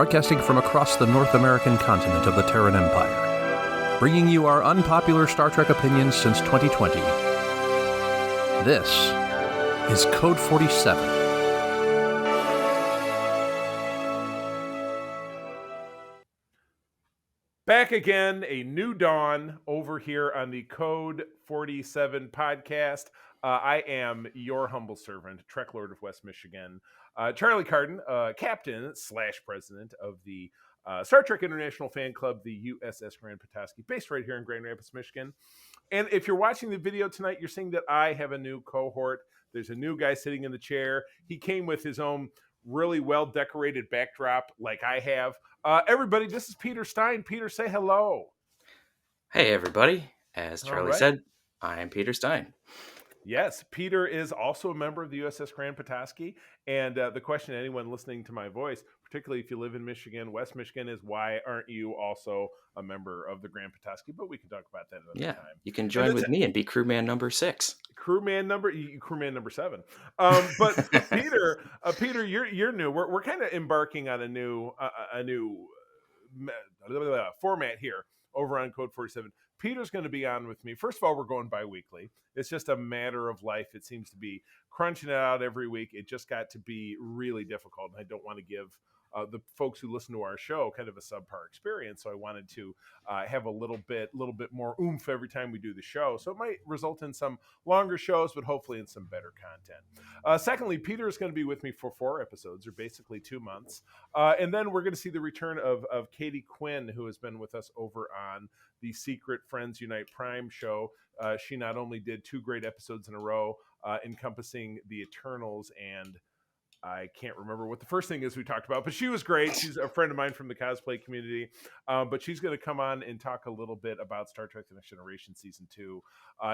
broadcasting from across the North American continent of the Terran Empire, bringing you our unpopular Star Trek opinions since 2020. This is Code 47. Back again, a new dawn over here on the Code 47 podcast. I am your humble servant, Trek Lord of West Michigan, Charlie Carden, captain / president of the Star Trek International Fan Club, the USS Grand Petoskey, based right here in Grand Rapids, Michigan. And if you're watching the video tonight, you're seeing that I have a new cohort. There's a new guy sitting in the chair. He came with his own really well-decorated backdrop like I have. Everybody, this is Peter Stein. Peter, say hello. Hey, everybody. As Charlie said, I am Peter Stein. Yes, Peter is also a member of the USS Grand Petoskey. And the question to anyone listening to my voice, particularly if you live in Michigan, West Michigan, is why aren't you also a member of the Grand Petoskey? But we can talk about that another time. You can join with me and be crewman number 6. Crewman number 7. But Peter, you're new. We're kind of embarking on a new format here over on Code 47. Peter's going to be on with me. First of all, we're going bi-weekly. It's just a matter of life. It seems to be crunching it out every week. It just got to be really difficult. And I don't want to give the folks who listen to our show kind of a subpar experience. So I wanted to have a little bit more oomph every time we do the show. So it might result in some longer shows, but hopefully in some better content. Secondly, Peter is going to be with me for 4 episodes, or basically 2 months. And then we're going to see the return of Katie Quinn, who has been with us over on the Secret Friends Unite Prime show. She not only did 2 great episodes in a row, encompassing the Eternals, and I can't remember what the first thing is we talked about, but she was great. She's a friend of mine from the cosplay community, but she's going to come on and talk a little bit about Star Trek The Next Generation Season 2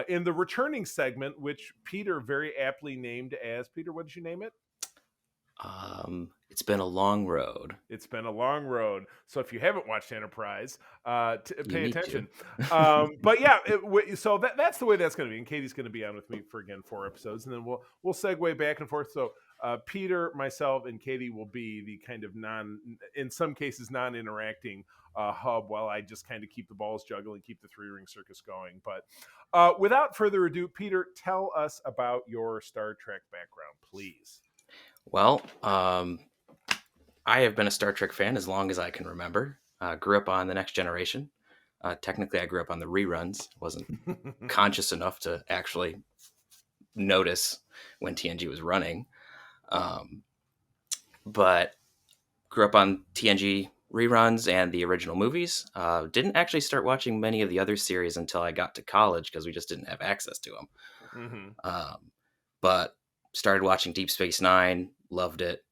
in the returning segment, which Peter very aptly named as, Peter, what did you name it? It's been a long road. It's been a long road. So if you haven't watched Enterprise, pay attention. But yeah, so that's the way that's going to be. And Katie's going to be on with me for, again, 4 episodes. And then we'll segue back and forth. So Peter, myself, and Katie will be the kind of in some cases, non-interacting hub while I just kind of keep the balls juggling, keep the 3-ring circus going. But without further ado, Peter, tell us about your Star Trek background, please. Well, I have been a Star Trek fan as long as I can remember. Grew up on The Next Generation. Technically, I grew up on the reruns. Wasn't conscious enough to actually notice when TNG was running. But grew up on TNG reruns and the original movies. Didn't actually start watching many of the other series until I got to college because we just didn't have access to them. Mm-hmm. But started watching Deep Space Nine, loved it.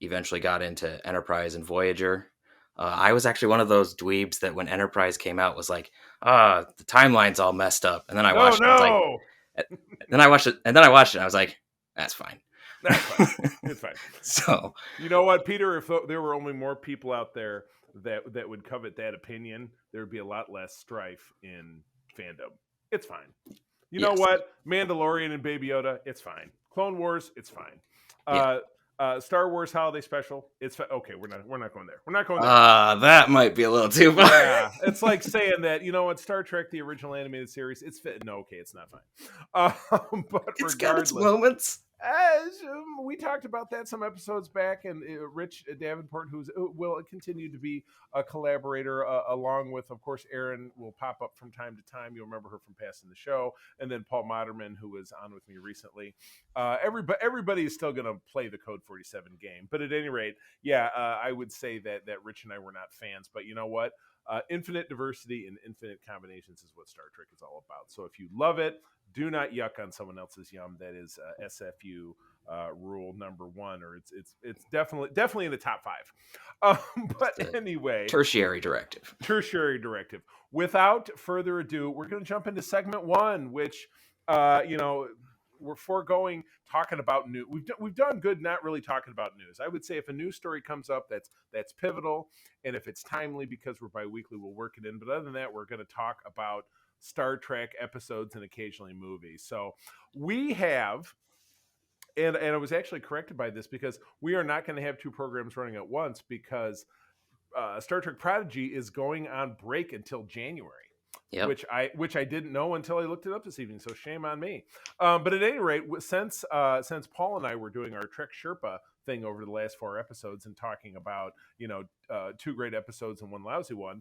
Eventually got into Enterprise and Voyager. I was actually one of those dweebs that when Enterprise came out was like, the timeline's all messed up. And then I watched it. Then I watched it and I was like, that's fine. That's fine. It's fine. So, you know what, Peter, if there were only more people out there that would covet that opinion, there would be a lot less strife in fandom. It's fine. You know what? Mandalorian and Baby Yoda, it's fine. Clone Wars, it's fine. Star Wars Holiday Special, it's okay. We're not going there. We're not going there. That might be a little too far. Yeah, it's like saying that, you know what, Star Trek, the original animated series, it's fit. No, okay, it's not fine. But it's got its moments. We talked about that some episodes back, and Rich Davenport, who will continue to be a collaborator, along with, of course, Erin will pop up from time to time. You'll remember her from passing the show, and then Paul Moderman, who was on with me recently. Everybody is still going to play the Code 47 game, but at any rate, I would say that Rich and I were not fans, but you know what? Infinite diversity and infinite combinations is what Star Trek is all about. So if you love it, do not yuck on someone else's yum. That is SFU rule number 1, or it's definitely in the top 5. But anyway, tertiary directive. Without further ado, we're going to jump into segment 1, which we're foregoing talking about news. We've done good not really talking about news. I would say if a news story comes up that's pivotal, and if it's timely because we're bi-weekly, we'll work it in. But other than that, we're going to talk about Star Trek episodes and occasionally movies. So we have And I was actually corrected by this because we are not going to have two programs running at once because Star Trek Prodigy is going on break until January. Yep. Which I didn't know until I looked it up this evening. So shame on me. But at any rate, since Paul and I were doing our Trek Sherpa thing over the last 4 episodes and talking about 2 great episodes and 1 lousy one,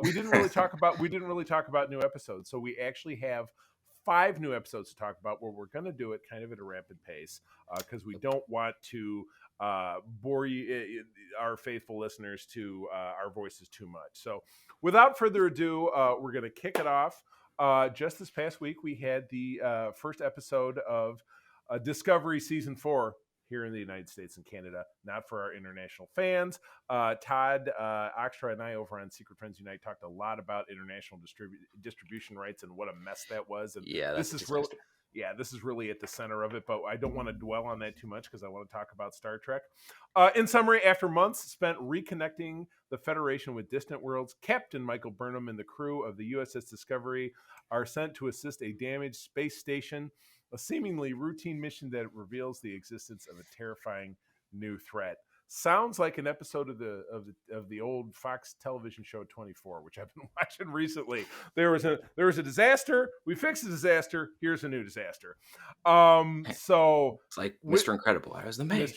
we didn't really talk about new episodes. So we actually have 5 new episodes to talk about, where we're going to do it kind of at a rapid pace because we don't want to bore you, our faithful listeners, to our voices too much. So without further ado, we're going to kick it off. Just this past week, we had the first episode of Discovery Season 4 here in the United States and Canada, not for our international fans. Todd Oxtra and I over on Secret Friends Unite talked a lot about international distribution rights and what a mess that was. And Yeah, this is really at the center of it, but I don't want to dwell on that too much because I want to talk about Star Trek. In summary, after months spent reconnecting the Federation with distant worlds, Captain Michael Burnham and the crew of the USS Discovery are sent to assist a damaged space station, a seemingly routine mission that reveals the existence of a terrifying new threat. Sounds like an episode of the old Fox television show 24, which I've been watching recently. There was a disaster. We fixed the disaster. Here's a new disaster. So it's like Mr. Incredible. I was the maid.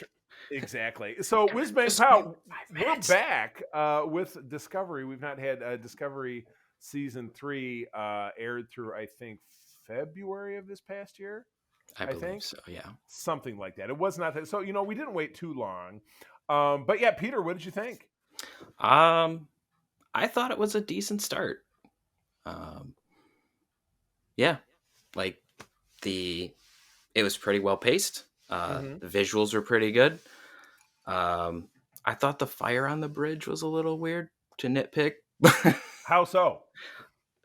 Exactly. So Whiz Bang Pow, we're back with Discovery. We've not had Discovery Season 3 aired through, I think, February of this past year. I believe so, yeah. Something like that. It was not that. So, we didn't wait too long. But yeah, Peter, what did you think? I thought it was a decent start. Yeah, like it was pretty well paced. The visuals were pretty good. I thought the fire on the bridge was a little weird to nitpick. How so?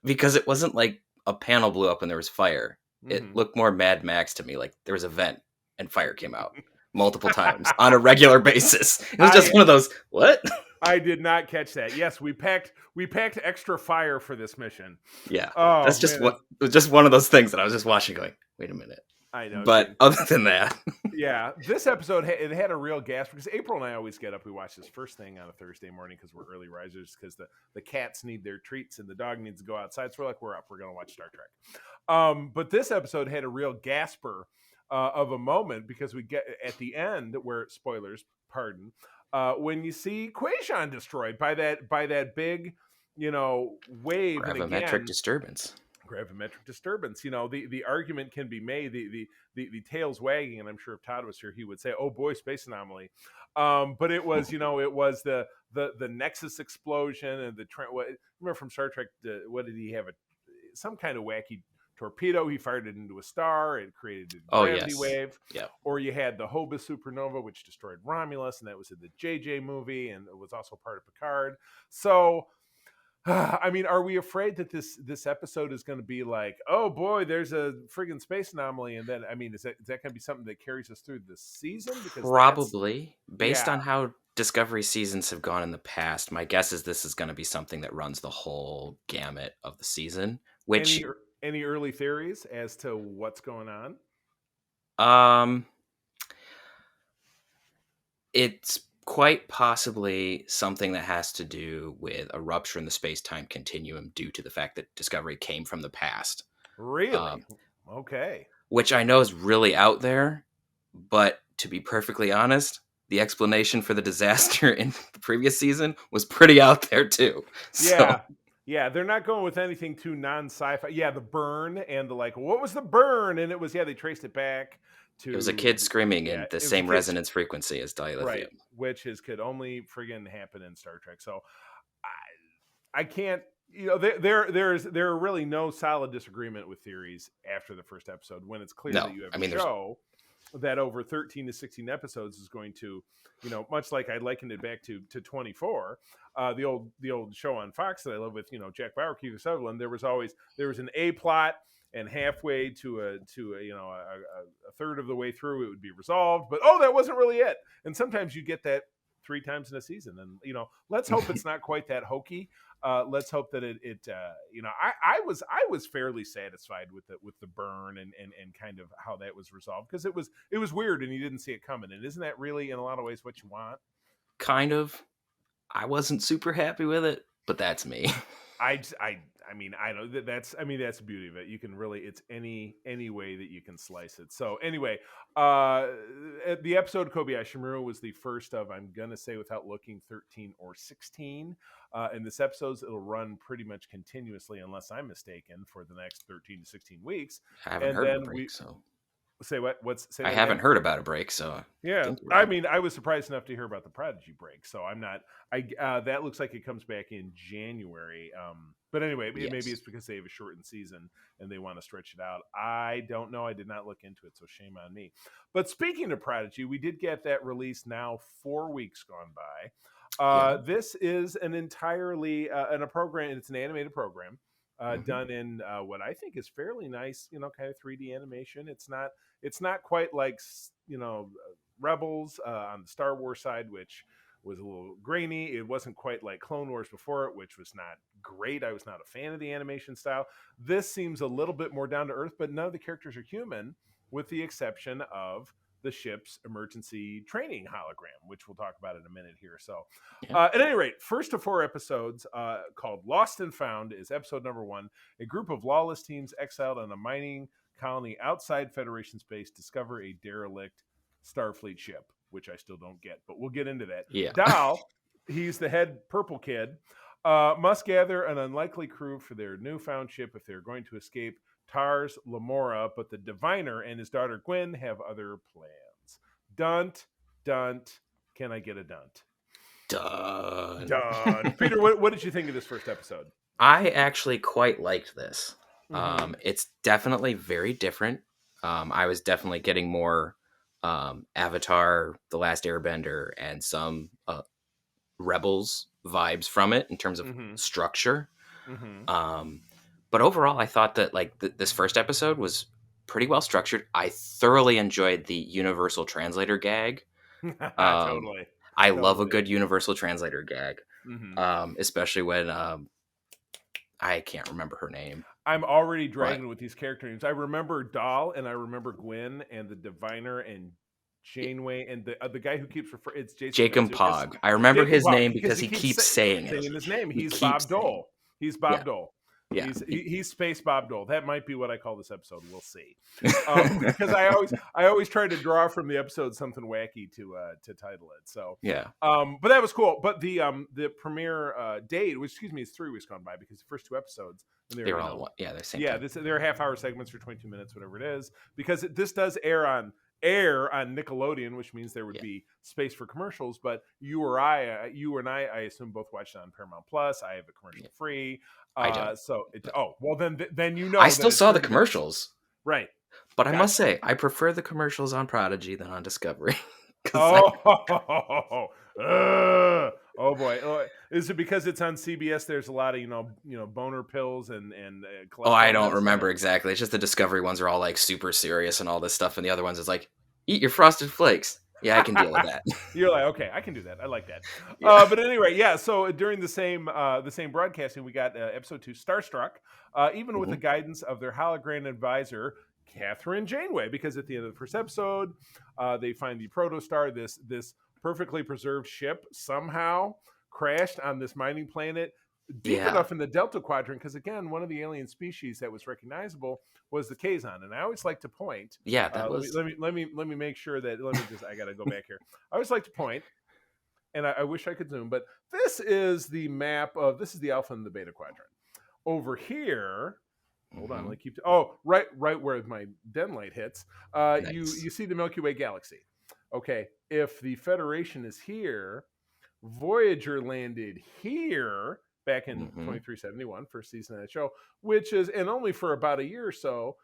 Because it wasn't like a panel blew up and there was fire. It looked more Mad Max to me. Like there was a vent and fire came out multiple times on a regular basis. It was just one of those, what? I did not catch that. Yes, we packed extra fire for this mission. Yeah. That's just it was just one of those things that I was just watching going, wait a minute. I know. But other than that. Yeah, this episode, it had a real gasp because April and I always get up. We watch this first thing on a Thursday morning because we're early risers because the cats need their treats and the dog needs to go outside. So we're like, we're up. We're going to watch Star Trek. But this episode had a real gasper of a moment because we get at the end where, spoilers, pardon, when you see Quajon destroyed by that big, wave. Gravimetric disturbance. Gravimetric disturbance. The argument can be made, the tail's wagging, and I'm sure if Todd was here, he would say, "Oh boy, space anomaly." But it was, it was the Nexus explosion and remember from Star Trek? What did he have? Some kind of wacky torpedo. He fired it into a star. It created a gravity wave. Yeah. Or you had the Hobus supernova, which destroyed Romulus, and that was in the JJ movie, and it was also part of Picard. So. I mean, are we afraid that this episode is going to be like, oh boy, there's a friggin' space anomaly, and then is that going to be something that carries us through the season? Because probably, based on how Discovery seasons have gone in the past, my guess is this is going to be something that runs the whole gamut of the season. Which any early theories as to what's going on? It's quite possibly something that has to do with a rupture in the space-time continuum due to the fact that Discovery came from the past. Really? Okay. Which I know is really out there, but to be perfectly honest, the explanation for the disaster in the previous season was pretty out there too. Yeah. Yeah, they're not going with anything too non-sci-fi. Yeah, the burn and what was the burn? And it was, they traced it back. It was a kid screaming in the same resonance frequency as dilithium. Right, which could only friggin' happen in Star Trek. So I can't, there are really no solid disagreement with theories after the first episode when it's clear that you have a show that over 13 to 16 episodes is going to, much like I likened it back to 24, the old show on Fox that I love with, Jack Bauer, Kiefer Sutherland, there was an A plot, and halfway to a third of the way through, it would be resolved. But that wasn't really it. And sometimes you get that 3 times in a season. And let's hope it's not quite that hokey. Let's hope that I was fairly satisfied with the burn and kind of how that was resolved, because it was weird and you didn't see it coming. And isn't that really in a lot of ways what you want? Kind of. I wasn't super happy with it, but that's me. I mean, I know that's the beauty of it. You can really, it's any way that you can slice it. So anyway, the episode Kobayashi Maru was the first of, I'm going to say without looking, 13 or 16. In this episode, it'll run pretty much continuously, unless I'm mistaken, for the next 13 to 16 weeks. I haven't heard of a break, so. Say what? I haven't heard about a break, so. Yeah, I mean, I was surprised enough to hear about the Prodigy break, so I'm not. That looks like it comes back in January. But anyway, Yes. maybe it's because they have a shortened season and they want to stretch it out. I don't know. I did not look into it, so shame on me. But speaking of Prodigy, we did get that release now 4 weeks gone by. This is an entirely in a program. It's an animated program. Done in what I think is fairly nice, kind of 3D animation. It's not quite like, Rebels on the Star Wars side, which was a little grainy. It wasn't quite like Clone Wars before it, which was not great. I was not a fan of the animation style. This seems a little bit more down to earth, but none of the characters are human, with the exception of the ship's emergency training hologram, which we'll talk about in a minute here. So at any rate, first of 4 episodes called Lost and Found is episode number 1. A group of lawless teens exiled on a mining colony outside Federation space discover a derelict Starfleet ship, which I still don't get, but we'll get into that. Dal, he's the head purple kid, must gather an unlikely crew for their newfound ship if they're going to escape Tars Lamora, but the diviner and his daughter Gwen have other plans. Dunt. Can I get a dunt? Done. Peter, what did you think of this first episode? I actually quite liked this. It's definitely very different. I was definitely getting more Avatar, The Last Airbender, and some Rebels vibes from it in terms of structure. But overall, I thought that this first episode was pretty well structured. I thoroughly enjoyed the Universal Translator gag. Totally. I love a good Universal Translator gag, especially when I can't remember her name. I'm already dragging with these character names. I remember Dal and I remember Gwen and the diviner and Janeway and the guy who keeps referring. It's Jacob Pog. I remember his name because he keeps saying his name. He's Bob Dole. He's Bob Dole. Yeah. He's Space Bob Dole. That might be what I call this episode. We'll see. Because I always try to draw from the episode something wacky to title it. So but that was cool. But the premiere date, which is 3 weeks gone by, because the first 2 episodes they're all they're same. They're half-hour segments for 22 minutes, whatever it is. Because this does air on Nickelodeon, which means there would be space for commercials. But you and I assume both watched it on Paramount Plus. I have a commercial free. I don't. So then I still saw the commercials, right? But I must say, I prefer the commercials on Prodigy than on Discovery. Oh boy! Is it because it's on CBS? There's a lot of boner pills and I don't remember exactly. It's just the Discovery ones are all like super serious and all this stuff, and the other ones is like, eat your Frosted Flakes. Yeah, I can deal with that. You're like, okay, I can do that. I like that. But anyway, so during the same broadcasting, we got episode 2, Starstruck, even with the guidance of their hologram advisor, Catherine Janeway, because at the end of the first episode, they find the protostar, this perfectly preserved ship, somehow crashed on this mining planet deep enough in the Delta Quadrant, because again, one of the alien species that was recognizable was the Kazon. And I always like to point. Yeah, that was. Let me make sure that. I gotta go back here. I always like to point, and I wish I could zoom, but this is the map of. This is the Alpha and the Beta Quadrant. Over here. Hold on, let me keep. Right where my den light hits. Nice. You see the Milky Way galaxy. Okay, if the Federation is here, Voyager landed here back in 2371, first season of that show, which is, and only for about a year or so,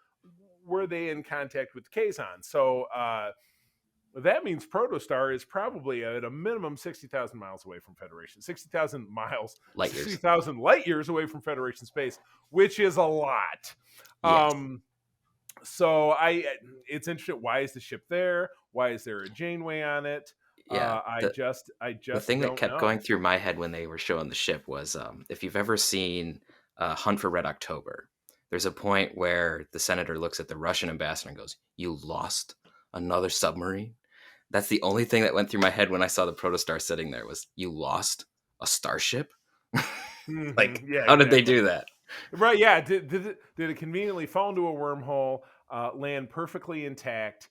were they in contact with Kazon. So that means Protostar is probably at a minimum 60,000 miles away from Federation. 60,000 miles, 60,000 light years away from Federation space, which is a lot. Yes. So it's interesting. Why is the ship there? Why is there a Janeway on it? Yeah. I just The thing that don't kept know. going through my head when they were showing the ship was if you've ever seen Hunt for Red October, there's a point where the senator looks at the Russian ambassador and goes, "You lost another submarine?" That's the only thing that went through my head when I saw the protostar sitting there was, "You lost a starship?" Like, Yeah, how did they exactly. do that? Right? Yeah. Did it conveniently fall into a wormhole, land perfectly intact,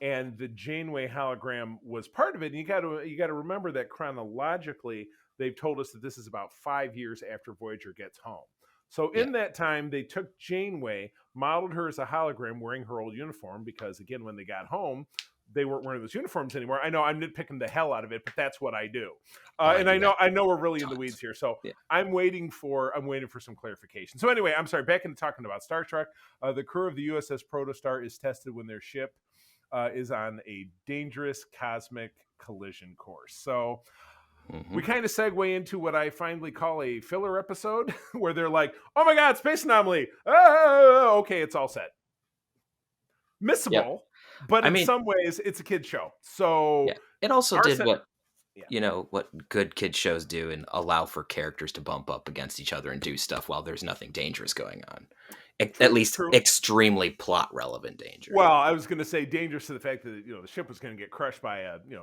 and the Janeway hologram was part of it? And you got to remember that chronologically, they've told us that this is about 5 years after Voyager gets home. So Yeah. in that time, they took Janeway, modeled her as a hologram wearing her old uniform, because again, when they got home, they weren't wearing those uniforms anymore. I know I'm nitpicking the hell out of it, but that's what I do. Oh, I And do I know that I know we're really in the weeds tons. here, so Yeah. I'm waiting for some clarification. So anyway, I'm sorry. Back into talking about Star Trek. The crew of the USS Protostar is tested when their ship is on a dangerous cosmic collision course. So Hmm. we kind of segue into what I finally call a filler episode, where they're like, "Oh my God, space anomaly! Oh, okay, it's all set." Yep. Missable, but I in mean, some ways, it's a kid show. So yeah. It also our did set, what yeah. what good kid shows do and allow for characters to bump up against each other and do stuff while there's nothing dangerous going on. At True, least true. extremely plot relevant danger. Well, I was going to say dangerous to the fact that the ship was going to get crushed by a Yeah,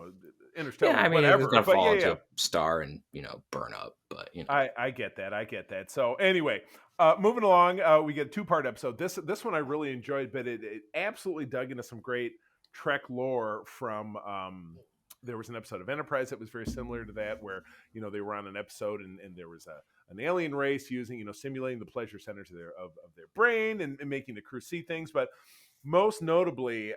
interstellar I mean, it was whatever. going to But fall yeah, into yeah, a star and burn up. But I get that. I get that. So anyway, moving along, we get a 2-part episode. This one I really enjoyed, but it absolutely dug into some great Trek lore from. There was an episode of Enterprise that was very similar to that, where they were on an episode, and there was an alien race using simulating the pleasure centers of their brain, and making the crew see things, but most notably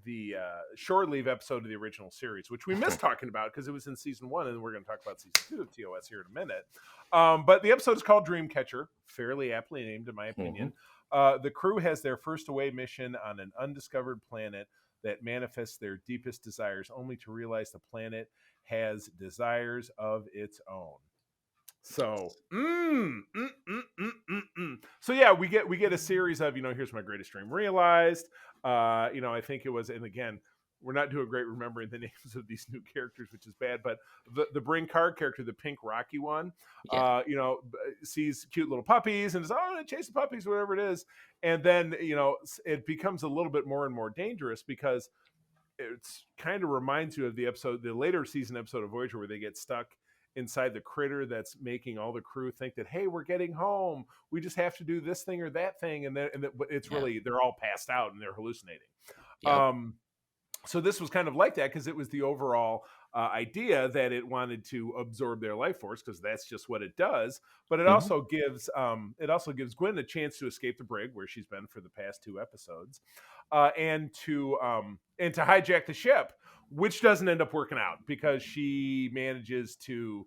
the shore leave episode of the original series, which we missed talking about because it was in season 1, and we're going to talk about season 2 of TOS here in a minute. But the episode is called Dreamcatcher, fairly aptly named in my opinion. The crew has their first away mission on an undiscovered planet that manifests their deepest desires, only to realize the planet has desires of its own. So, so yeah, we get a series of here's my greatest dream realized. I think it was, and again, we're not doing great remembering the names of these new characters, which is bad. But the Bring Card character, the pink Rocky one, yeah. sees cute little puppies and is chase the puppies, whatever it is, and then it becomes a little bit more and more dangerous because it's kind of reminds you of the later season episode of Voyager, where they get stuck inside the critter that's making all the crew think that, hey, we're getting home, we just have to do this thing or that thing, and then but it's Yeah. really they're all passed out and they're hallucinating. Yep. So this was kind of like that, because it was the overall idea that it wanted to absorb their life force, because that's just what it does. But it Mhm. also gives Gwen a chance to escape the brig where she's been for the past 2 episodes, and to hijack the ship, which doesn't end up working out because she manages to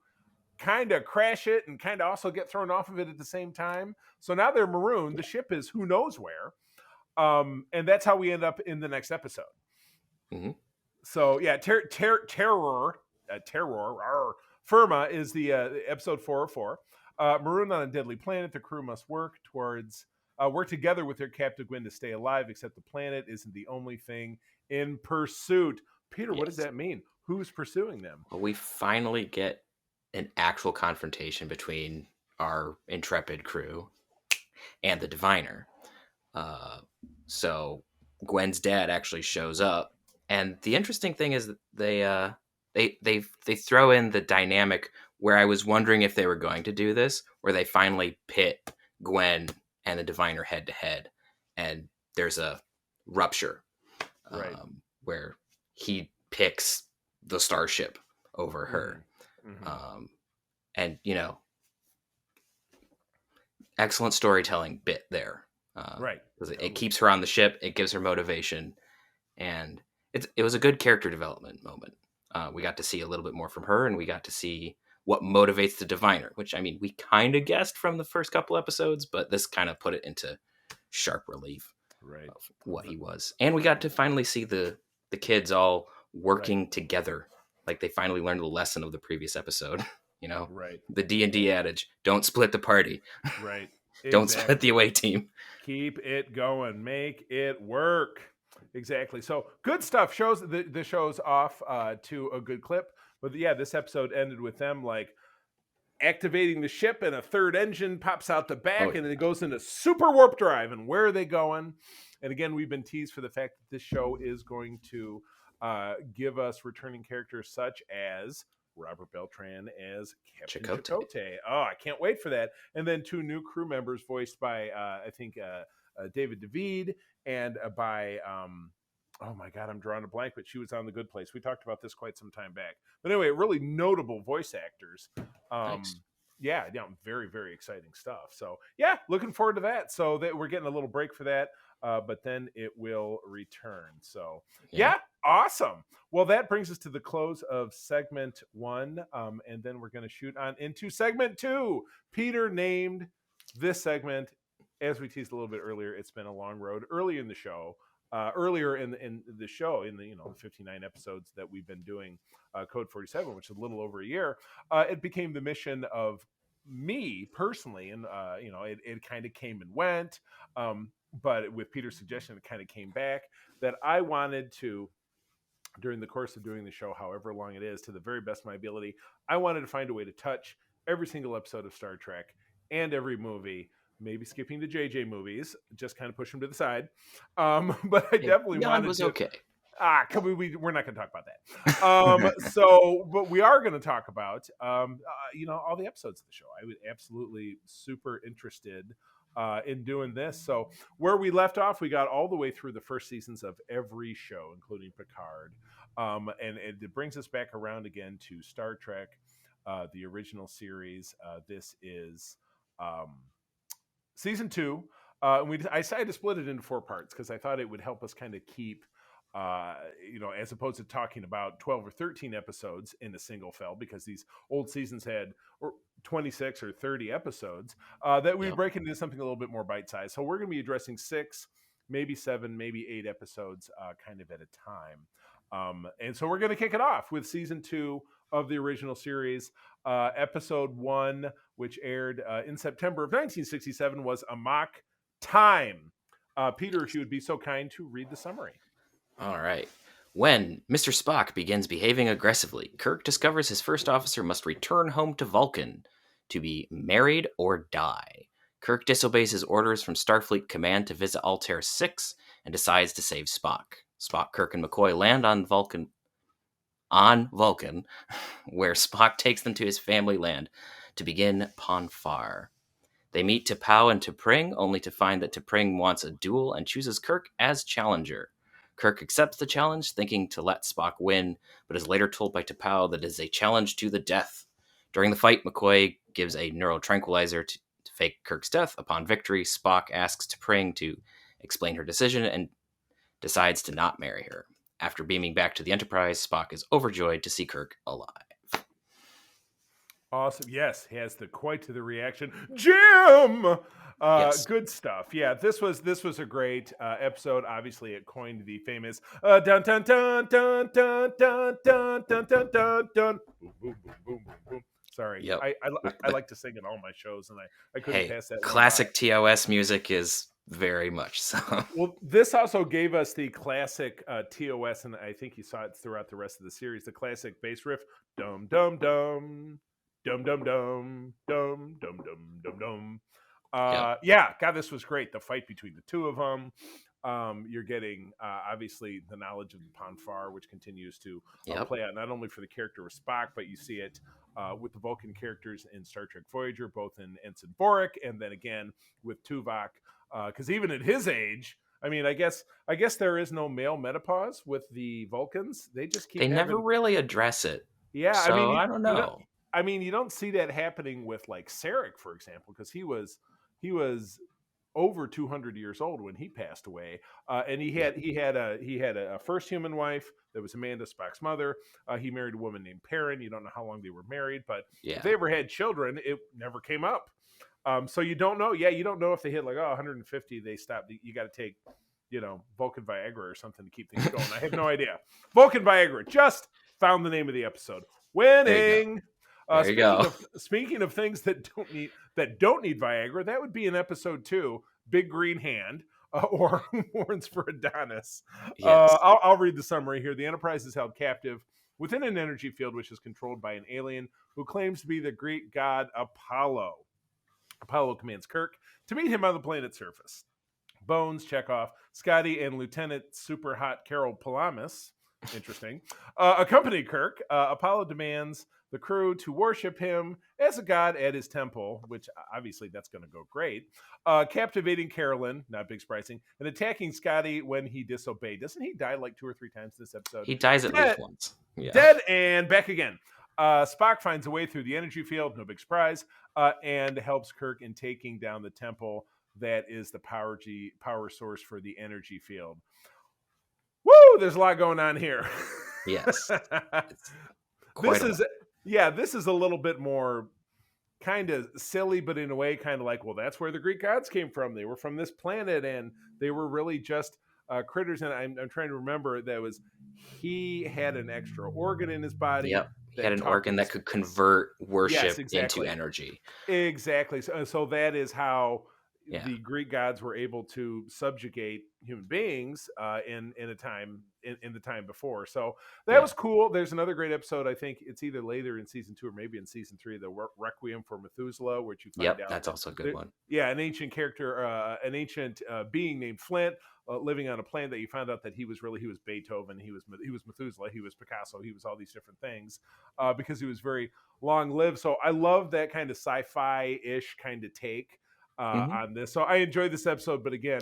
kind of crash it and kind of also get thrown off of it at the same time. So now they're marooned. The ship is who knows where. And that's how we end up in the next episode. Mhm. So yeah, terror, Firma is the episode 404. Marooned on a deadly planet, the crew must work together with their captain Gwen to stay alive. Except the planet isn't the only thing in pursuit. Peter, what does Yes. that mean? Who's pursuing them? Well, we finally get an actual confrontation between our intrepid crew and the diviner. So Gwen's dad actually shows up, and the interesting thing is that they throw in the dynamic where I was wondering if they were going to do this, where they finally pit Gwen and the diviner head to head, and there's a rupture, Right. where he picks the starship over her. Mm-hmm. And excellent storytelling bit there, Right. because it keeps her on the ship, it gives her motivation, and it was a good character development moment. We got to see a little bit more from her, and we got to see what motivates the diviner, which, I mean, we kind of guessed from the first couple episodes, but this kind of put it into sharp relief Right. of what he was. And we got to finally see the kids all working together, like they finally learned the lesson of the previous episode. Right. The D&D adage: don't split the party. Right. Don't split the away team. Keep it going. Make it work. Exactly. So good stuff. Shows the show's off to a good clip. But yeah, this episode ended with them like activating the ship, and a third engine pops out the back, and it goes into super warp drive. And where are they going? And again, we've been teased for the fact that this show is going to give us returning characters such as Robert Beltran as Captain Chakotay. Oh, I can't wait for that. And then 2 new crew members voiced by I think David David and by oh my God, I'm drawing a blank, but she was on The Good Place. We talked about this quite some time back. But anyway, really notable voice actors. Nice. Yeah, very, very exciting stuff. So yeah, looking forward to that. So that we're getting a little break for that, but then it will return. So yeah, awesome. Well, that brings us to the close of segment 1, and then we're going to shoot on into segment 2. Peter named this segment, as we teased a little bit earlier. It's been a long road. Earlier in the show, in the 59 episodes that we've been doing Code 47, which is a little over a year, it became the mission of me personally, and it kind of came and went, but with Peter's suggestion, it kind of came back, that I wanted to, during the course of doing the show, however long it is, to the very best of my ability, I wanted to find a way to touch every single episode of Star Trek and every movie. Maybe skipping the JJ movies, just kind of push them to the side. But I definitely wanted to. Okay. We're not going to talk about that. But we are going to talk about, all the episodes of the show. I was absolutely super interested in doing this. So where we left off, we got all the way through the first seasons of every show, including Picard. And it brings us back around again to Star Trek, the original series. This is season 2. I decided to split it into 4 parts because I thought it would help us kind of keep, as opposed to talking about 12 or 13 episodes in a single fell, because these old seasons had 26 or 30 episodes, that we would break into something a little bit more bite-sized. So we're going to be addressing 6, maybe 7, maybe 8 episodes kind of at a time. And so we're going to kick it off with season 2 of the original series. Episode 1, which aired in September of 1967, was Amok Time. Peter, if you would be so kind to read the summary. All right. When Mr. Spock begins behaving aggressively, Kirk discovers his first officer must return home to Vulcan to be married or die. Kirk disobeys his orders from Starfleet Command to visit Altair 6 and decides to save Spock. Spock, Kirk, and McCoy land on Vulcan, where Spock takes them to his family land to begin Ponfar. They meet T'Pau and T'Pring, only to find that T'Pring wants a duel and chooses Kirk as challenger. Kirk accepts the challenge, thinking to let Spock win, but is later told by T'Pau that it is a challenge to the death. During the fight, McCoy gives a neurotranquilizer to fake Kirk's death. Upon victory, Spock asks T'Pring to explain her decision and decides to not marry her. After beaming back to the Enterprise, Spock is overjoyed to see Kirk alive. Awesome. Yes, he has quite the reaction. Jim! Yes. Good stuff. Yeah, this was a great episode. Obviously, it coined the famous dun dun dun dun dun dun dun dun dun dun dun. Boom, boom, boom, boom, boom, boom. Sorry. Yep. I like to sing in all my shows, and I couldn't pass that. Classic TOS music is very much so. Well, this also gave us the classic TOS, and I think you saw it throughout the rest of the series, the classic bass riff. Dum, dum, dum. Dum, dum, dum. Dum, dum, dum, dum, dum. Yeah, God, this was great. The fight between the two of them. You're getting, obviously, the knowledge of the Ponfar, which continues to play out not only for the character of Spock, but you see it with the Vulcan characters in Star Trek Voyager, both in Ensign Boric, and then again with Tuvok. Because even at his age, I mean, I guess there is no male menopause with the Vulcans. They just keep. They never really address it. Yeah, so, I mean, I don't know. You don't see that happening with like Sarek, for example, because he was over 200 years old when he passed away, and he had a first human wife that was Amanda, Spock's mother. He married a woman named Perrin. You don't know how long they were married, but if they ever had children, it never came up. So you don't know. Yeah, you don't know if they hit like 150. They stopped. You got to take, Vulcan Viagra or something to keep things going. I have no idea. Vulcan Viagra. Just found the name of the episode. Winning. There you go. Speaking of things that don't need Viagra, that would be in episode 2, Big Green Hand. or mourns for Adonis. Yes. I'll read the summary here. The Enterprise is held captive within an energy field which is controlled by an alien who claims to be the Greek god Apollo. Apollo commands Kirk to meet him on the planet's surface. Bones, Chekhov, Scotty, and Lieutenant Super Hot Carol Palamas, interesting, accompany Kirk. Apollo demands the crew to worship him as a god at his temple, which obviously that's going to go great. Captivating Carolyn, not big surprising, and attacking Scotty when he disobeyed. Doesn't he die like 2 or 3 times this episode? He dies at least once. Yeah. Dead and back again. Spock finds a way through the energy field, no big surprise, and helps Kirk in taking down the temple that is the power source for the energy field. Woo! There's a lot going on here. Yes. This is a little bit more kind of silly, but in a way kind of like, well, that's where the Greek gods came from. They were from this planet, and they were really just critters. And I'm trying to remember he had an extra organ in his body. Yep. He had an organ that could convert worship into exactly. energy. Exactly. So that is how the Greek gods were able to subjugate human beings in the time before. So that was cool. There's another great episode. I think it's either later in season 2 or maybe in season 3, the Requiem for Methuselah, which you find out. That's also a good one. Yeah, an ancient character, an ancient being named Flint, living on a planet that you found out that he was Beethoven, he was Methuselah, he was Picasso, he was all these different things because he was very long lived. So I love that kind of sci-fi-ish kind of take on this. So I enjoyed this episode, but again,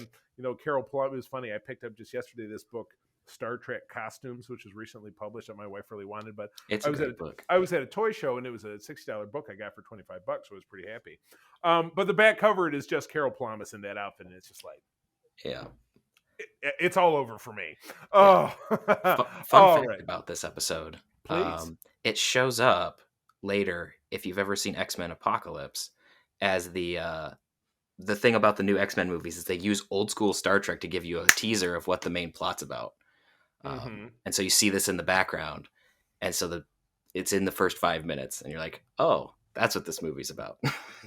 Carol Plum, it was funny. I picked up just yesterday this book, Star Trek Costumes, which was recently published that my wife really wanted, but it's a good book. I was at a toy show and it was a $60 book I got for $25, so I was pretty happy. But the back cover, it is just Carol Palamas in that outfit, and it's just like, it's all over for me. Oh, fun fact about this episode. Please. It shows up later, if you've ever seen X-Men Apocalypse, as the thing about the new X-Men movies is they use old school Star Trek to give you a teaser of what the main plot's about. And so you see this in the background. And so it's in the first 5 minutes and you're like, oh, that's what this movie's about.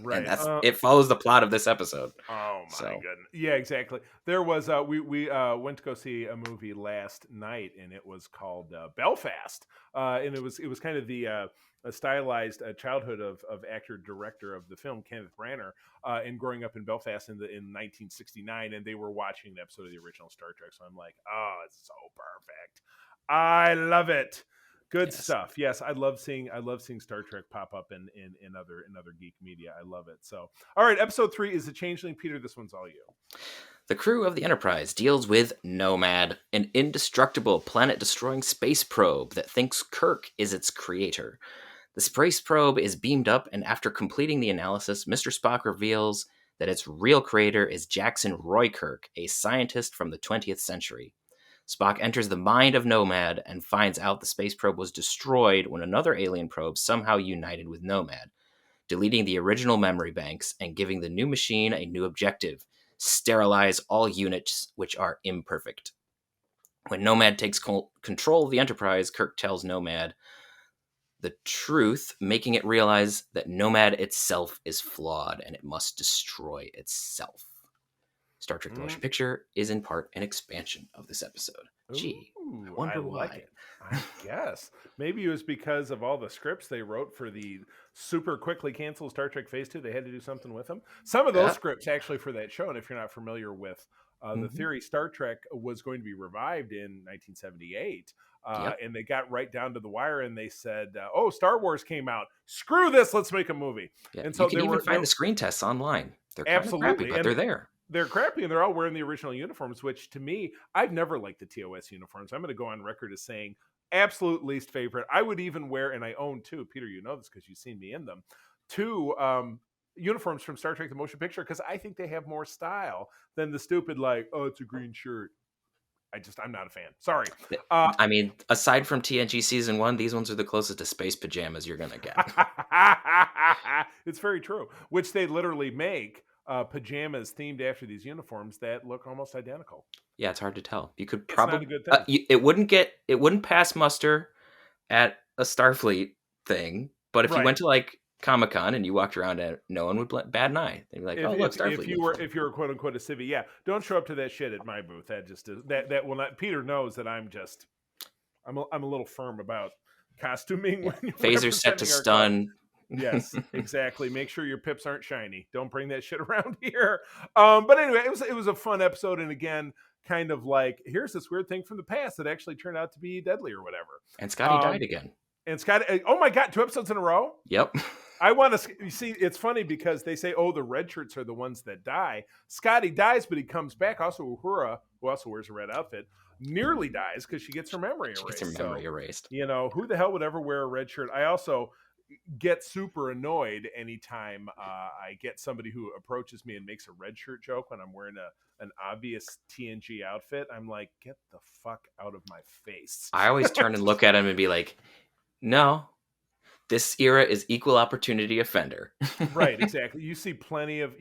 Right. And it follows the plot of this episode. Oh my goodness. Yeah, exactly. There was, we went to go see a movie last night and it was called Belfast. And it was kind of the, a stylized childhood of actor director of the film, Kenneth Branagh, and growing up in Belfast in 1969, and they were watching an episode of the original Star Trek. So I'm like, oh, it's so perfect. I love it. Good stuff. Yes, I love seeing Star Trek pop up in other geek media. I love it. So, all right, episode 3 is The Changeling. Peter, this one's all you. The crew of the Enterprise deals with Nomad, an indestructible planet-destroying space probe that thinks Kirk is its creator. The space probe is beamed up, and after completing the analysis, Mr. Spock reveals that its real creator is Jackson Roy Kirk, a scientist from the 20th century. Spock enters the mind of Nomad and finds out the space probe was destroyed when another alien probe somehow united with Nomad, deleting the original memory banks and giving the new machine a new objective: sterilize all units which are imperfect. When Nomad takes control of the Enterprise, Kirk tells Nomad the truth, making it realize that Nomad itself is flawed and it must destroy itself. Star Trek The Motion Picture is in part an expansion of this episode. Gee, I wonder why. Like it. I guess. Maybe it was because of all the scripts they wrote for the super quickly canceled Star Trek Phase 2. They had to do something with them. Some of those scripts actually for that show, and if you're not familiar with the theory, Star Trek was going to be revived in 1978. And they got right down to the wire and they said, oh, Star Wars came out. Screw this. Let's make a movie. Yeah, and so you can even find the screen tests online. They're kind of crappy, but they're there. They're crappy and they're all wearing the original uniforms, which to me, I've never liked the TOS uniforms. I'm going to go on record as saying absolute least favorite. I would even wear, and I own two, Peter, you know this because you've seen me in them, two uniforms from Star Trek The Motion Picture because I think they have more style than the stupid like, oh, it's a green shirt. I'm not a fan. Sorry. I mean, aside from TNG Season 1, these ones are the closest to space pajamas you're going to get. It's very true. Which they literally make pajamas themed after these uniforms that look almost identical. Yeah, it's hard to tell. You could probably... It's not a good thing. It wouldn't pass muster at a Starfleet thing, but if you went to like Comic-Con and you walked around and no one would bat an eye. They'd be like, "Oh, look, Starfleet." If you were quote unquote a civvy, yeah, don't show up to that shit at my booth. That just is that will not. Peter knows that I'm a little firm about costuming when you're Phaser set to representing our stun. Yes, exactly. Make sure your pips aren't shiny. Don't bring that shit around here. But anyway, it was a fun episode, and again, kind of like here's this weird thing from the past that actually turned out to be deadly or whatever. And Scotty died again. And Scotty, oh my god, 2 episodes in a row. Yep. I want to you see. It's funny because they say, "Oh, the red shirts are the ones that die." Scotty dies, but he comes back. Also, Uhura, who also wears a red outfit, nearly dies because she gets her memory erased. You know, who the hell would ever wear a red shirt? I also get super annoyed anytime I get somebody who approaches me and makes a red shirt joke when I'm wearing an obvious TNG outfit. I'm like, get the fuck out of my face. I always turn and look at him and be like, no, this era is equal opportunity offender. Right, exactly. You see plenty of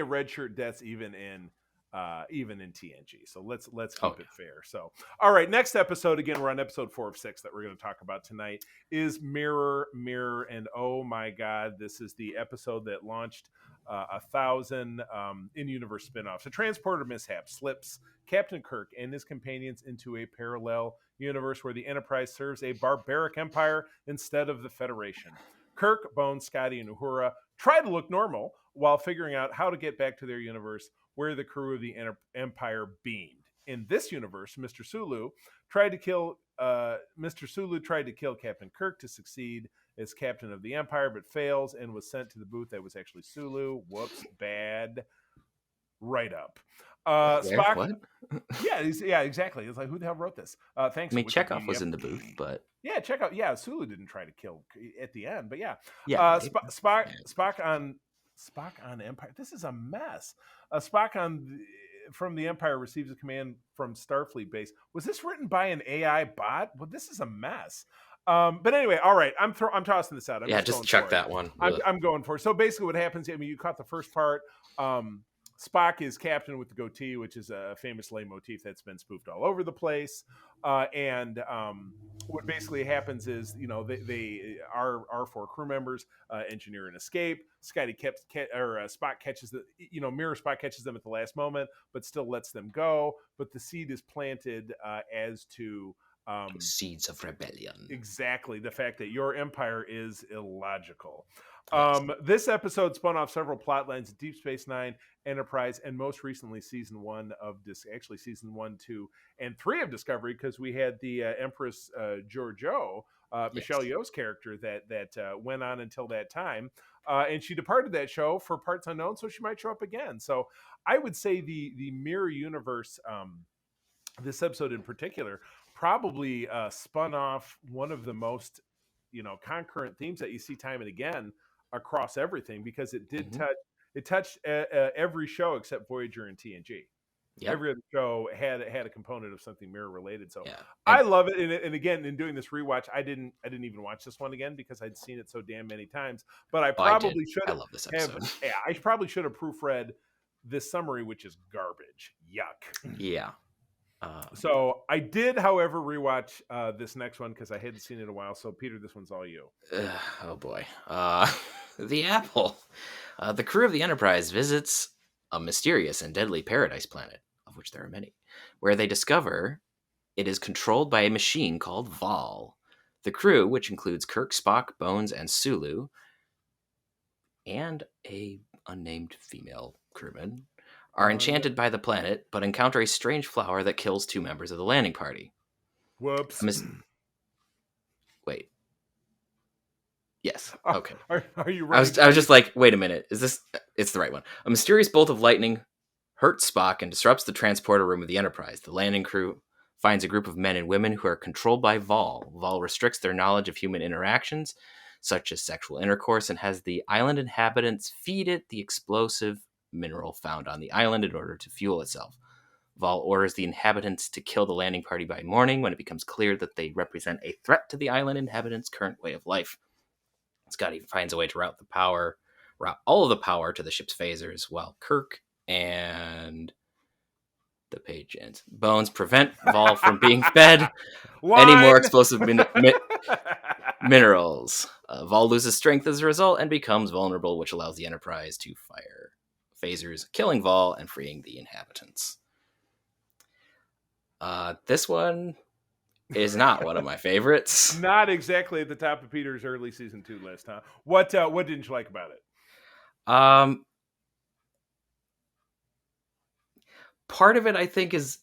red shirt deaths even in TNG. So let's keep it fair. So, all right, next episode, again, we're on episode 4 of 6 that we're going to talk about tonight, is Mirror, and oh my god, this is the episode that launched 1,000 in-universe spinoffs. A transporter mishap slips Captain Kirk and his companions into a parallel universe where the Enterprise serves a barbaric empire instead of the Federation. Kirk, Bones, Scotty, and Uhura try to look normal while figuring out how to get back to their universe where the crew of the Empire beamed. In this universe, Mr. Sulu tried to kill Captain Kirk to succeed as captain of the Empire, but fails and was sent to the booth that was actually Sulu. Whoops, bad write-up. Spock. What? Yeah, exactly. It's like, who the hell wrote this? Thanks. I mean, Chekhov was in the booth, but yeah, Chekhov. Yeah, Sulu didn't try to kill at the end, but yeah. Spock on Empire. This is a mess. From the Empire receives a command from Starfleet base. Was this written by an AI bot? Well, this is a mess. But anyway, all right. I'm tossing this out. Just chuck that one. I'm going for it. So basically, what happens? I mean, you caught the first part. Spock is captain with the goatee, which is a famous leitmotif that's been spoofed all over the place. And what basically happens is, you know, our 4 crew members engineer an escape. Spock catches Spock catches them at the last moment, but still lets them go. But the seed is planted as to seeds of rebellion. Exactly, the fact that your empire is illogical. This episode spun off several plot lines of Deep Space Nine, Enterprise, and most recently season 1, 2, and 3 of Discovery, because we had the Empress Georgiou, Michelle Yeoh's character that went on until that time, and she departed that show for parts unknown, so she might show up again. So I would say the Mirror Universe, this episode in particular, probably spun off one of the most concurrent themes that you see time and again across everything, because it did touched every show except Voyager and TNG. Yep. Every other show had a component of something mirror related. So I love it. And again, in doing this rewatch, I didn't even watch this one again because I'd seen it so damn many times. But I probably should have. I love this episode. I probably should have proofread this summary, which is garbage. Yuck. Yeah. So I did, however, rewatch this next one because I hadn't seen it in a while. So Peter, this one's all you. Oh boy. The Apple. The crew of the Enterprise visits a mysterious and deadly paradise planet, of which there are many, where they discover it is controlled by a machine called Vaal. The crew, which includes Kirk, Spock, Bones, and Sulu, and a unnamed female crewman, are enchanted by the planet, but encounter a strange flower that kills 2 members of the landing party. Whoops. Wait. Yes. Okay. Are you right? I was just like, wait a minute. Is this... It's the right one. A mysterious bolt of lightning hurts Spock and disrupts the transporter room of the Enterprise. The landing crew finds a group of men and women who are controlled by Vaal. Vaal restricts their knowledge of human interactions, such as sexual intercourse, and has the island inhabitants feed it the explosive mineral found on the island in order to fuel itself. Vaal orders the inhabitants to kill the landing party by morning when it becomes clear that they represent a threat to the island inhabitants' current way of life. Scotty finds a way to route all of the power to the ship's phasers, while Kirk and the page ends. Bones prevent Vaal from being fed any more explosive Minerals. Vaal loses strength as a result and becomes vulnerable, which allows the Enterprise to fire phasers, killing Vaal and freeing the inhabitants. This one is not one of my favorites. Not exactly at the top of Peter's early season 2 list, huh? What didn't you like about it? Part of it, I think, is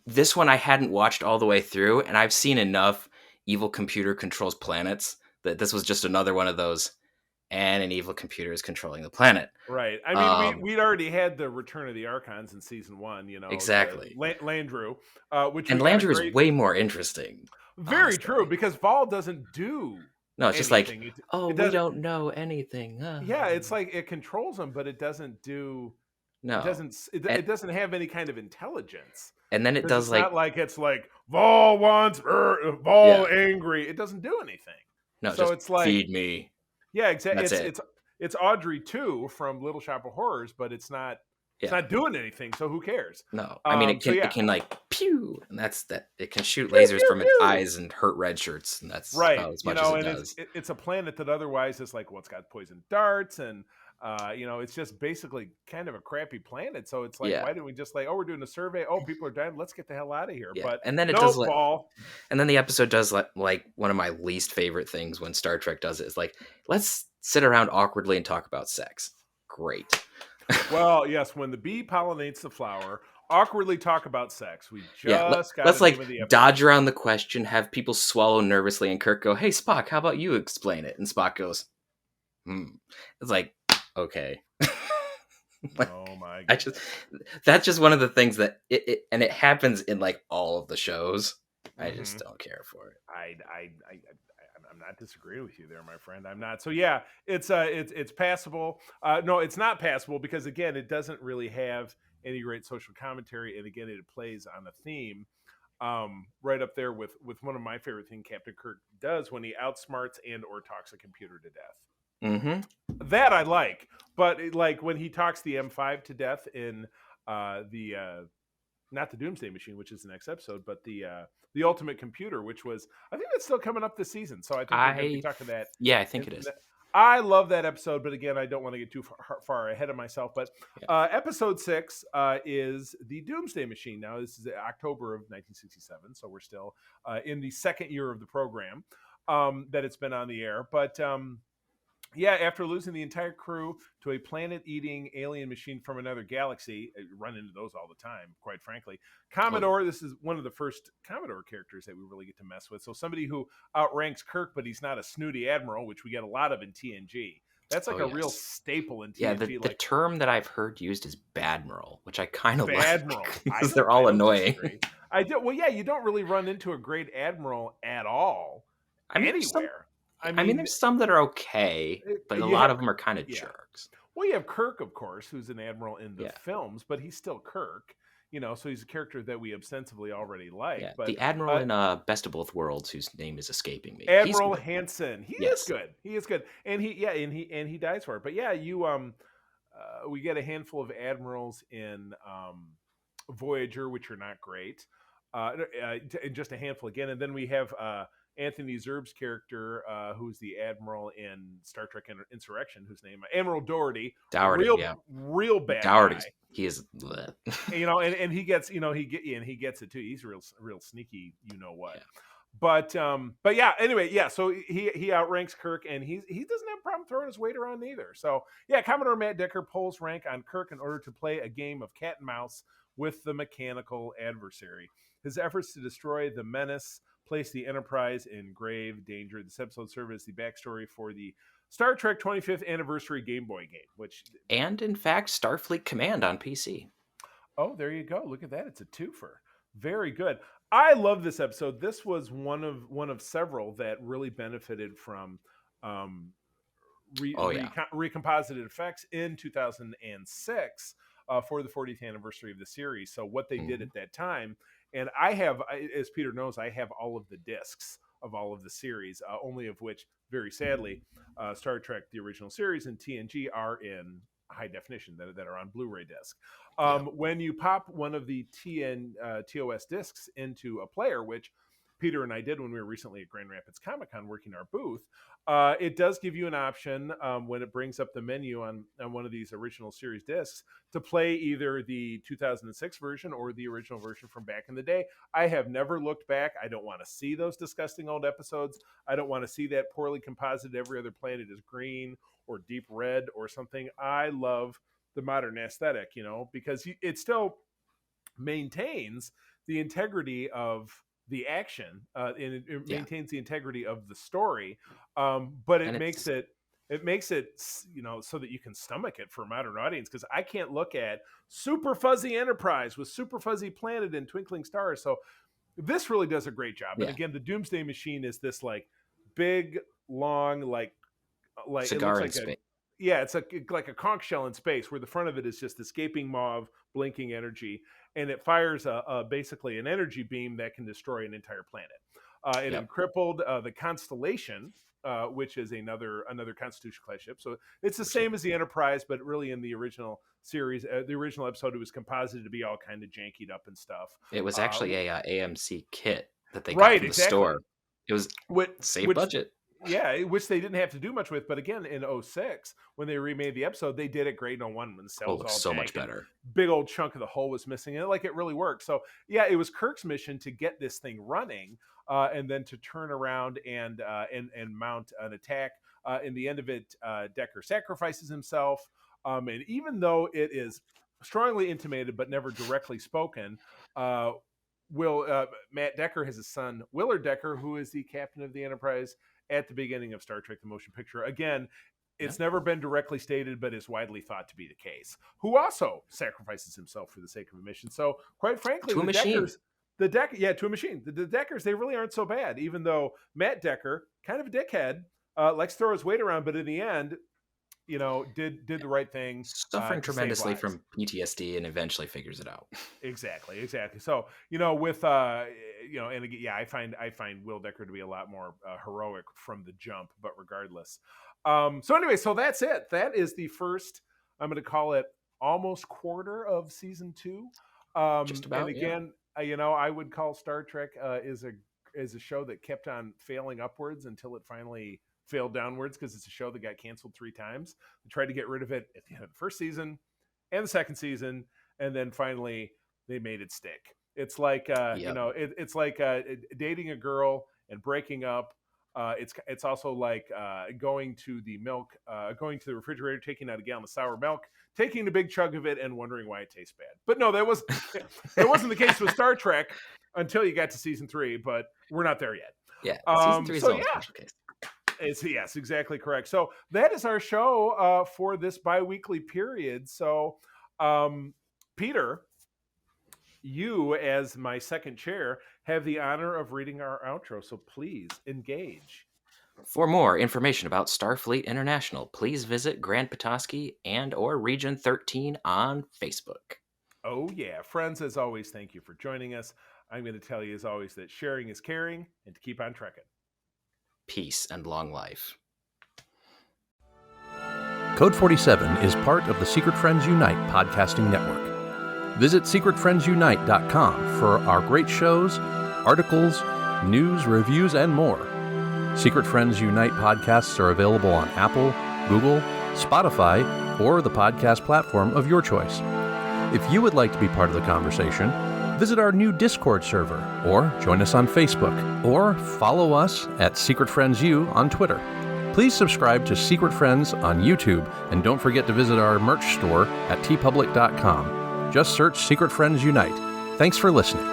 this one I hadn't watched all the way through, and I've seen enough evil computer controls planets that this was just another one of those, and an evil computer is controlling the planet. Right. I mean, we'd already had the Return of the Archons in season 1, Exactly. Landru, which and Landru is way more interesting. Very honestly. True, because Vaal doesn't do. No, it's anything. Just like, we don't know anything. Yeah, it's like it controls them, but it doesn't do. No, it doesn't have any kind of intelligence. And then it does it's like not like it's like Vaal wants Vaal angry. It doesn't do anything. No, so it's like feed me. Yeah, exactly. It's Audrey 2 from Little Shop of Horrors, but it's not. It's not doing anything, so who cares? No, I mean it can like pew, and that's that. It can shoot lasers from its eyes and hurt red shirts, and that's right. About as much as it does. It's a planet that otherwise is like, well, it's got poison darts, and it's just basically kind of a crappy planet. So it's like, why didn't we just like, we're doing a survey? Oh, people are dying. Let's get the hell out of here. Yeah. But and then it does and then the episode does like one of my least favorite things when Star Trek does it is like, let's sit around awkwardly and talk about sex. Great. Well, yes, when the bee pollinates the flower, awkwardly talk about sex. We just got let's like dodge around the question, have people swallow nervously, and Kirk go, "Hey Spock, how about you explain it?" And Spock goes, It's like, okay. Like, oh my God. That's just one of the things that it happens in like all of the shows. I just don't care for it. I'm not disagreeing with you there, my friend. I'm not. So yeah, it's passable. No, it's not passable because again, it doesn't really have any great social commentary, and again, it plays on a theme right up there with one of my favorite things Captain Kirk does when he outsmarts and or talks a computer to death. That I like, but like when he talks the M5 to death in not the Doomsday Machine, which is the next episode, but the Ultimate Computer, which was, I think that's still coming up this season. So I think we're going to be talking that. Yeah, I think it is. I love that episode, but again, I don't want to get too far ahead of myself. But episode 6 is the Doomsday Machine. Now, this is October of 1967, so we're still in the second year of the program that it's been on the air. But after losing the entire crew to a planet-eating alien machine from another galaxy, run into those all the time, quite frankly. Commodore, this is one of the first Commodore characters that we really get to mess with. So somebody who outranks Kirk, but he's not a snooty admiral, which we get a lot of in TNG. That's like a real staple in TNG. Yeah, the term that I've heard used is badmiral, which I kind of like. Badmiral. Because they're all annoying. I do. Well, yeah, you don't really run into a great admiral at all anywhere. I mean, there's some that are okay, but a lot of them are kind of jerks. Well, you have Kirk, of course, who's an admiral in the films, but he's still Kirk. So he's a character that we ostensibly already like. Yeah, but the admiral in Best of Both Worlds, whose name is escaping me. Admiral Hansen. He is good. He is good, and he dies for it. But yeah, we get a handful of admirals in Voyager, which are not great. Just a handful again, and then we have Anthony Zerb's character, who's the admiral in Star Trek Insurrection, whose name Admiral Doherty. Real bad Doherty. Guy. He is, and he gets, he gets it too. He's real sneaky, what. Yeah. But yeah, anyway, so he outranks Kirk, and he doesn't have a problem throwing his weight around either. So yeah, Commodore Matt Decker pulls rank on Kirk in order to play a game of cat and mouse with the mechanical adversary. His efforts to destroy the menace place the Enterprise in grave danger. This episode served as the backstory for the Star Trek 25th anniversary Game Boy game, and in fact, Starfleet Command on PC. Oh, there you go. Look at that. It's a twofer. Very good. I love this episode. This was one of several that really benefited from recomposited effects in 2006 for the 40th anniversary of the series. So what they did at that time. And I have, as Peter knows, I have all of the discs of all of the series, only of which, very sadly, Star Trek, the original series, and TNG are in high definition, that are on Blu-ray disc. When you pop one of the TOS discs into a player, which Peter and I did when we were recently at Grand Rapids Comic-Con working our booth, it does give you an option when it brings up the menu on one of these original series discs to play either the 2006 version or the original version from back in the day. I have never looked back. I don't want to see those disgusting old episodes. I don't want to see that poorly composited every other planet is green or deep red or something. I love the modern aesthetic, because it still maintains the integrity of the action, and it maintains the integrity of the story, but it makes it so that you can stomach it for a modern audience, because I can't look at Super Fuzzy Enterprise with Super Fuzzy Planet and Twinkling Stars. So this really does a great job. And again, the Doomsday Machine is this like big, long, like cigar it in looks like space. it's like a conch shell in space, where the front of it is just escaping mauve, blinking energy, and it fires basically an energy beam that can destroy an entire planet. It crippled the Constellation, which is another Constitution class ship. So it's the same as the Enterprise, but really in the original series, the original episode, it was composited to be all kind of jankied up and stuff. It was actually a AMC kit that they got from the store. It was save budget. Yeah, which they didn't have to do much with. But again, in 2006, when they remade the episode, they did it great on one when the cell was all so much better. Big old chunk of the hull was missing, and it really worked. So yeah, it was Kirk's mission to get this thing running, and then to turn around and mount an attack. In the end of it, Decker sacrifices himself, and even though it is strongly intimated but never directly spoken, Matt Decker has a son, Willard Decker, who is the captain of the Enterprise at the beginning of Star Trek: The Motion Picture. Again, it's never been directly stated, but is widely thought to be the case, who also sacrifices himself for the sake of a mission. So quite frankly, to a machine. To a machine. The Deckers, they really aren't so bad, even though Matt Decker, kind of a dickhead, likes to throw his weight around, but in the end, did the right thing. Suffering tremendously from PTSD, and eventually figures it out. Exactly. So, with and again, I find Will Decker to be a lot more heroic from the jump, but regardless. So anyway, so that's it. That is the first, I'm going to call it, almost quarter of season 2. Just about. And again, I would call Star Trek is a show that kept on failing upwards until it finally failed downwards, because it's a show that got canceled 3 times. They tried to get rid of it at the end of the first season and the second season, and then finally they made it stick. It's like it's like dating a girl and breaking up. It's also like going to the refrigerator, taking out a gallon of sour milk, taking a big chug of it, and wondering why it tastes bad. But no, that wasn't the case with Star Trek until you got to season 3. But we're not there yet. Yeah, season 3 is a special case. Yes, exactly correct. So that is our show for this bi-weekly period. So, Peter, you, as my second chair, have the honor of reading our outro. So please engage. For more information about Starfleet International, please visit Grand Petoskey and/or Region 13 on Facebook. Oh yeah, friends, as always, thank you for joining us. I'm going to tell you, as always, that sharing is caring, and to keep on trekking. Peace and long life. Code 47 is part of the Secret Friends Unite podcasting network. Visit secretfriendsunite.com for our great shows, articles, news, reviews, and more. Secret Friends Unite podcasts are available on Apple, Google, Spotify, or the podcast platform of your choice. If you would like to be part of the conversation, visit our new Discord server, or join us on Facebook, or follow us at Secret Friends U on Twitter. Please subscribe to Secret Friends on YouTube, and don't forget to visit our merch store at tpublic.com. Just search Secret Friends Unite. Thanks for listening.